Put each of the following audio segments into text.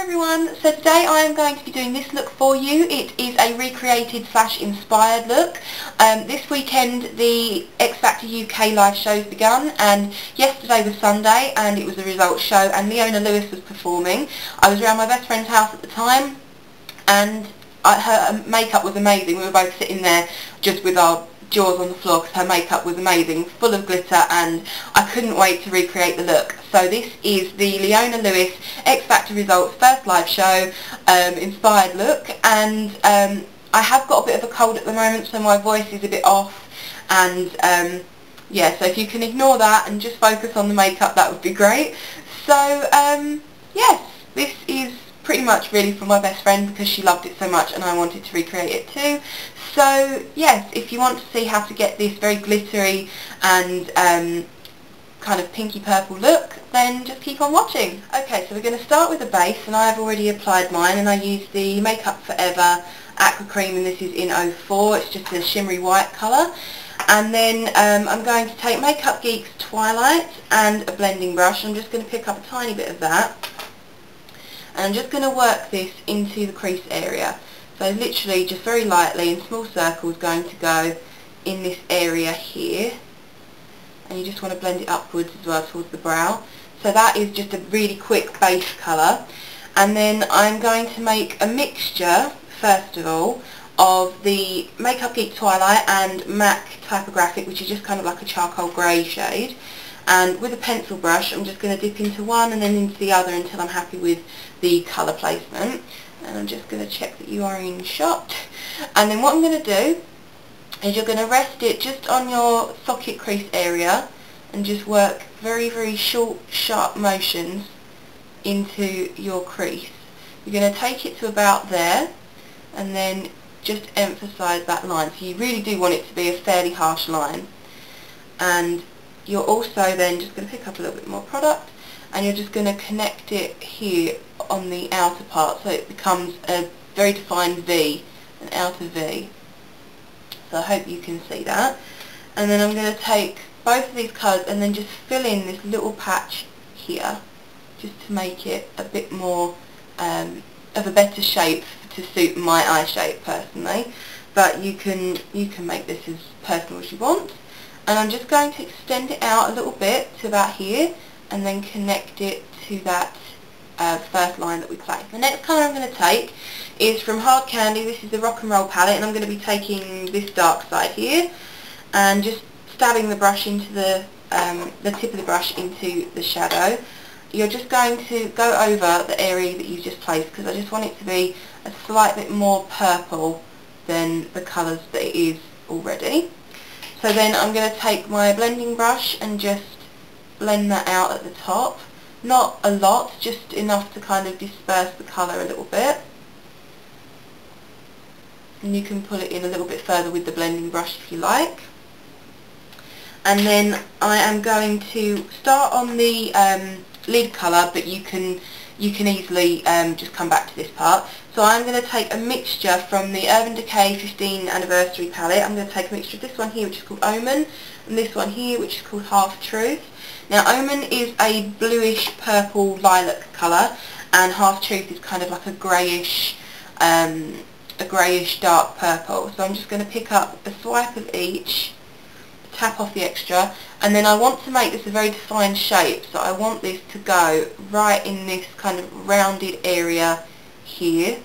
everyone, so today I am going to be doing this look for you. It is a recreated / inspired look. This weekend the X Factor UK live show's begun, and yesterday was Sunday and it was a results show and Leona Lewis was performing. I was around my best friend's house at the time and her makeup was amazing. We were both sitting there just with our jaws on the floor because her makeup was amazing, full of glitter, and I couldn't wait to recreate the look. So this is the Leona Lewis X Factor results first live show inspired look, and I have got a bit of a cold at the moment, so my voice is a bit off, and yeah, so if you can ignore that and just focus on the makeup, that would be great. So yes, this is pretty much really for my best friend because she loved it so much and I wanted to recreate it too. So yes, if you want to see how to get this very glittery and kind of pinky purple look, then just keep on watching. Okay, so we're going to start with the base, and I've already applied mine, and I use the Makeup Forever Aqua Cream, and this is in 04. It's just a shimmery white colour. And then I'm going to take Makeup Geek's Twilight and a blending brush. I'm just going to pick up a tiny bit of that, and I'm just going to work this into the crease area. So literally just very lightly in small circles going to go in this area here, and you just want to blend it upwards as well towards the brow. So that is just a really quick base colour, and then I'm going to make a mixture first of all of the Makeup Geek Twilight and MAC Typographic, which is just kind of like a charcoal grey shade, and with a pencil brush I'm just going to dip into one and then into the other until I'm happy with the colour placement. And I'm just going to check that you are in shot. And then what I'm going to do is you're going to rest it just on your socket crease area and just work very, very short, sharp motions into your crease. You're going to take it to about there and then just emphasise that line. So you really do want it to be a fairly harsh line. And you're also then just going to pick up a little bit more product and you're just going to connect it here on the outer part so it becomes a very defined V, an outer V. So I hope you can see that. And then I'm going to take both of these colours and then just fill in this little patch here just to make it a bit more of a better shape to suit my eye shape personally, but you can make this as personal as you want. And I'm just going to extend it out a little bit to about here and then connect it to that first line that we placed. The next colour I'm going to take is from Hard Candy. This is the Rock and Roll palette, and I'm going to be taking this dark side here and just stabbing the brush into the tip of the brush into the shadow. You're just going to go over the area that you just placed because I just want it to be a slight bit more purple than the colours that it is already. So then I'm going to take my blending brush and just blend that out at the top. Not a lot, just enough to kind of disperse the colour a little bit. And you can pull it in a little bit further with the blending brush if you like. And then I am going to start on the lid colour, but you can easily just come back to this part. So I'm going to take a mixture from the Urban Decay 15th Anniversary palette. I'm going to take a mixture of this one here, which is called Omen, and this one here, which is called Half Truth. Now Omen is a bluish purple lilac colour, and Half Truth is kind of like a greyish dark purple. So I'm just going to pick up a swipe of each, tap off the extra, and then I want to make this a very defined shape, so I want this to go right in this kind of rounded area here.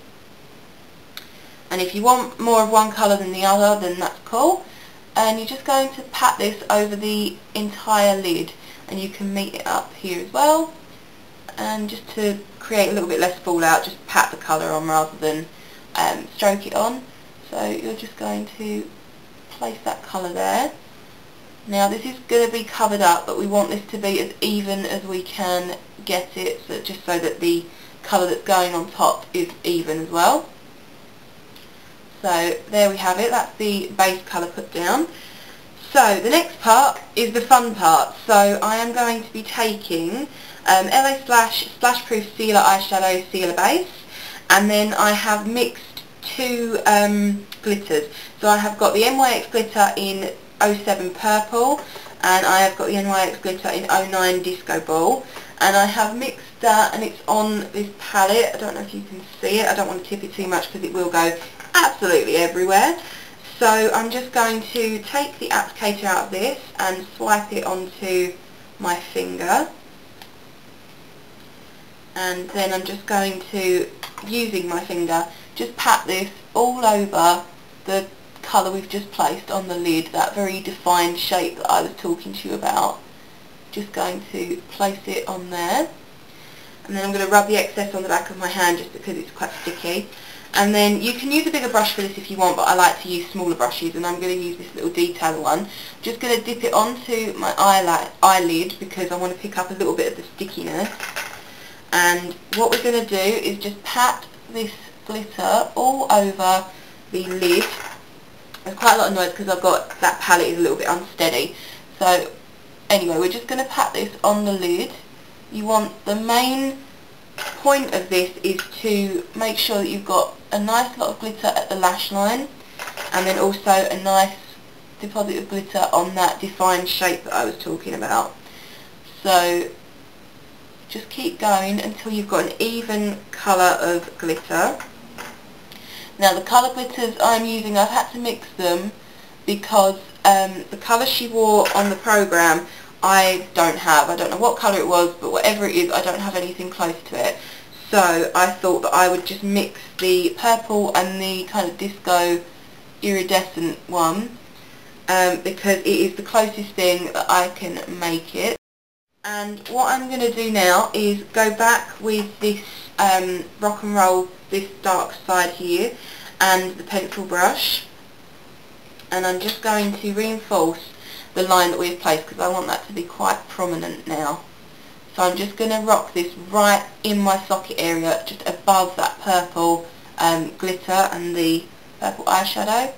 And if you want more of one colour than the other, then that's cool. And you're just going to pat this over the entire lid, and you can meet it up here as well. And just to create a little bit less fallout, just pat the colour on rather than stroke it on. So you're just going to place that colour there. Now this is going to be covered up, but we want this to be as even as we can get it, so just so that the colour that's going on top is even as well. So there we have it, that's the base colour put down. So the next part is the fun part. So I am going to be taking LA Splash Proof Sealer Eyeshadow Sealer Base, and then I have mixed two glitters. So I have got the NYX glitter in 07 Purple, and I have got the NYX glitter in 09 Disco Ball, and I have mixed that, and it's on this palette. I don't know if you can see it. I don't want to tip it too much because it will go absolutely everywhere. So I'm just going to take the applicator out of this and swipe it onto my finger, and then I'm just going to, using my finger, just pat this all over the colour we've just placed on the lid, that very defined shape that I was talking to you about. Just going to place it on there, and then I'm going to rub the excess on the back of my hand just because it's quite sticky. And then you can use a bigger brush for this if you want, but I like to use smaller brushes, and I'm going to use this little detailer one. Just going to dip it onto my eyelid because I want to pick up a little bit of the stickiness. And what we're going to do is just pat this glitter all over the lid. There's quite a lot of noise because I've got, that palette is a little bit unsteady. So anyway, we're just going to pat this on the lid. You want, the main point of this is to make sure that you've got a nice lot of glitter at the lash line, and then also a nice deposit of glitter on that defined shape that I was talking about. So just keep going until you've got an even colour of glitter. Now the colour glitters I'm using, I've had to mix them because the colour she wore on the programme I don't have. I don't know what colour it was, but whatever it is, I don't have anything close to it. So I thought that I would just mix the purple and the kind of disco iridescent one because it is the closest thing that I can make it. And what I'm going to do now is go back with this rock and roll, this dark side here, and the pencil brush, and I'm just going to reinforce the line that we've placed because I want that to be quite prominent now. So I'm just going to rock this right in my socket area, just above that purple glitter and the purple eyeshadow.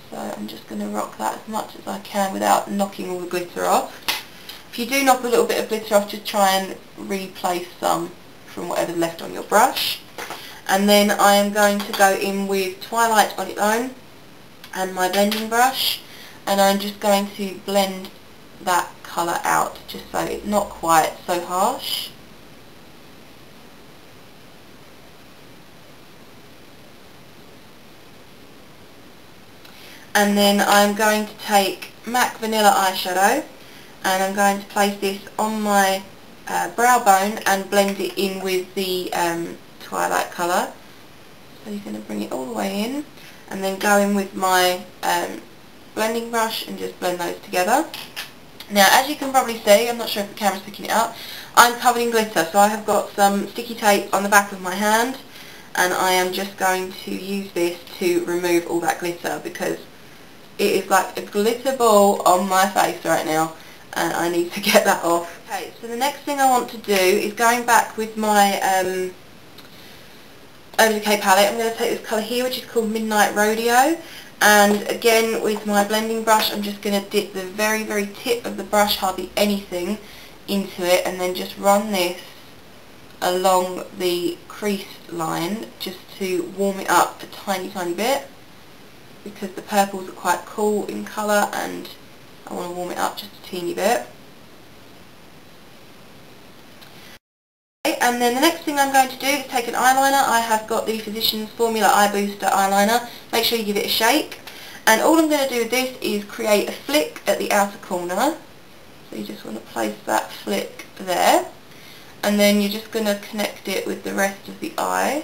So I'm just going to rock that as much as I can without knocking all the glitter off. If you do knock a little bit of glitter off, just try and replace some from whatever's left on your brush. And then I am going to go in with Twilight on its own and my blending brush, and I'm just going to blend that colour out just so it's not quite so harsh. And then I'm going to take MAC Vanilla eyeshadow, and I'm going to place this on my brow bone and blend it in with the Twilight colour. So you're going to bring it all the way in, and then go in with my blending brush and just blend those together. Now, as you can probably see, I'm not sure if the camera's picking it up, I'm covered in glitter, so I have got some sticky tape on the back of my hand, and I am just going to use this to remove all that glitter because it is like a glitter ball on my face right now, and I need to get that off. Okay, so the next thing I want to do is going back with my Urban Decay palette. I'm going to take this colour here, which is called Midnight Rodeo, and again with my blending brush I'm just going to dip the very, very tip of the brush, hardly anything, into it, and then just run this along the crease line just to warm it up a tiny, tiny bit because the purples are quite cool in colour and I want to warm it up just a teeny bit. And then the next thing I'm going to do is take an eyeliner. I have got the Physicians Formula Eye Booster eyeliner. Make sure you give it a shake. And all I'm going to do with this is create a flick at the outer corner. So you just want to place that flick there. And then you're just going to connect it with the rest of the eye.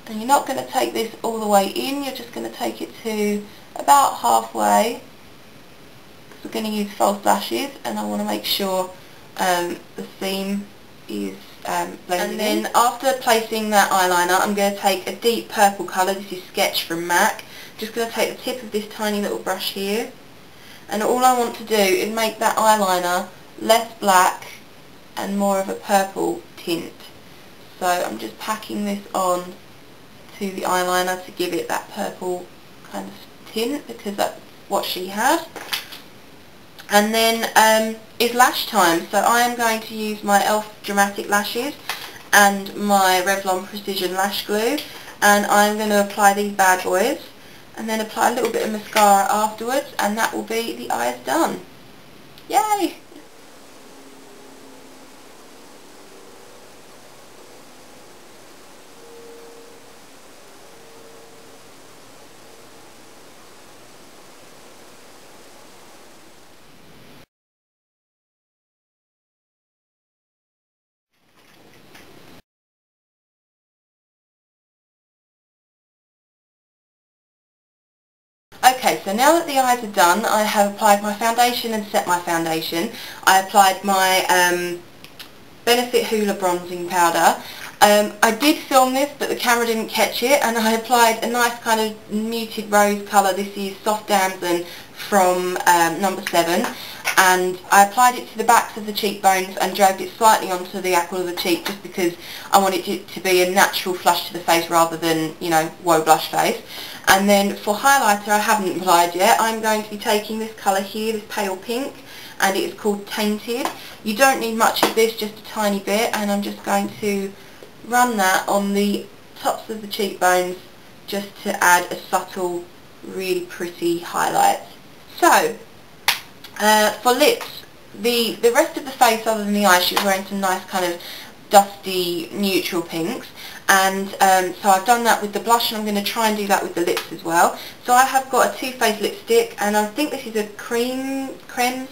And you're not going to take this all the way in, you're just going to take it to about halfway. Because we're going to use false lashes and I want to make sure the seam is blended in. And then after placing that eyeliner, I'm going to take a deep purple colour. This is Sketch from MAC. Just going to take the tip of this tiny little brush here, and all I want to do is make that eyeliner less black and more of a purple tint. So I'm just packing this on to the eyeliner to give it that purple kind of tint because that's what she had. And then it's lash time, so I am going to use my e.l.f. Dramatic Lashes and my Revlon Precision Lash Glue, and I'm going to apply these bad boys and then apply a little bit of mascara afterwards, and that will be the eyes done. Yay! Okay, so now that the eyes are done, I have applied my foundation and set my foundation. I applied my Benefit Hoola bronzing powder. I did film this, but the camera didn't catch it, and I applied a nice kind of muted rose colour. This is Soft Damson from number 7, and I applied it to the backs of the cheekbones and dragged it slightly onto the apple of the cheek, just because I wanted it to be a natural flush to the face rather than, you know, woe blush face. And then for highlighter, I haven't applied yet. I'm going to be taking this colour here, this pale pink, and it is called Tainted. You don't need much of this, just a tiny bit, and I'm just going to run that on the tops of the cheekbones just to add a subtle, really pretty highlight. So, for lips, the rest of the face other than the eyes, she was wearing some nice kind of dusty neutral pinks, and so I've done that with the blush, and I'm going to try and do that with the lips as well. So I have got a Too Faced lipstick, and I think this is a creme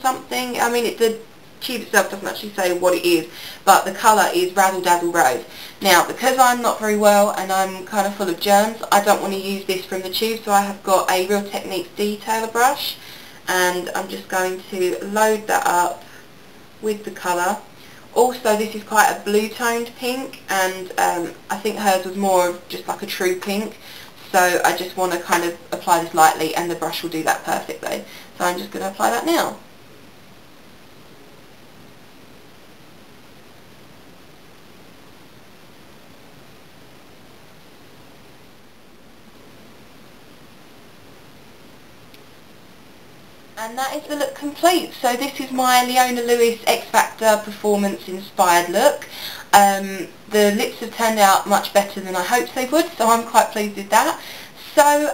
something. I mean, the tube itself doesn't actually say what it is, but the colour is Razzle Dazzle Rose. Now, because I'm not very well and I'm kind of full of germs, I don't want to use this from the tube, so I have got a Real Techniques detailer brush, and I'm just going to load that up with the colour. Also, this is quite a blue toned pink, and I think hers was more of just like a true pink, so I just want to kind of apply this lightly, and the brush will do that perfectly. So I'm just going to apply that now. And that is the look complete. So this is my Leona Lewis X Factor performance inspired look. The lips have turned out much better than I hoped they would, so I'm quite pleased with that. So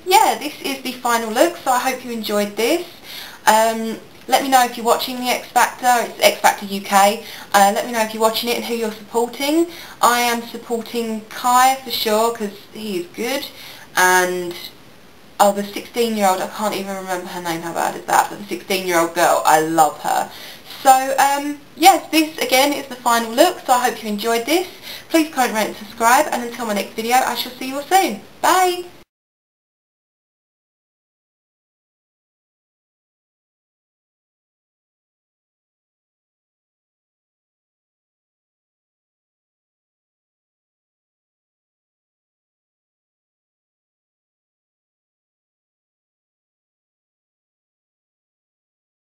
yeah, this is the final look, so I hope you enjoyed this. Let me know if you're watching the X Factor. It's X Factor UK. Let me know if you're watching it and who you're supporting. I am supporting Kai for sure, because he is good, and oh, the 16-year-old, I can't even remember her name, how bad is that, but the 16-year-old girl, I love her. So, yes, this again is the final look, so I hope you enjoyed this. Please comment, rate and subscribe, and until my next video, I shall see you all soon. Bye!